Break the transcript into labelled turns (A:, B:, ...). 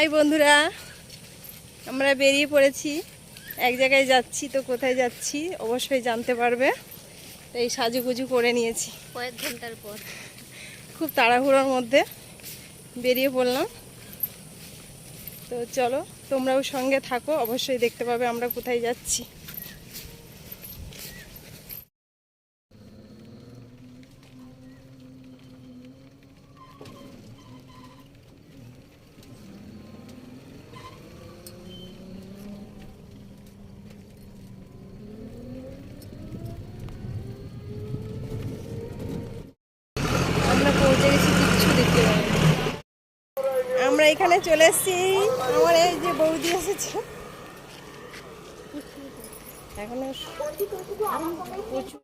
A: High বন্ধুরা, আমরা বেরিয়ে পড়েছি, এক জায়গায় যাচ্ছি। তো কোথায় যাচ্ছি অবশ্যই জানতে পারবে। তো এই সাজুগুজু করে নিয়েছি,
B: কয়েক ঘন্টার পর
A: খুব তাড়াহুড়োর মধ্যে বেরিয়ে পড়লাম। তো চলো, তোমরাও সঙ্গে থাকো, অবশ্যই দেখতে পাবে আমরা কোথায় যাচ্ছি। আমরা পৌঁছে গেছি, কিচ্ছু দেখতে পাই না। আমরা এখানে চলে এসেছি, আমার এই যে বৌদি এসেছে এখনো প্রচুর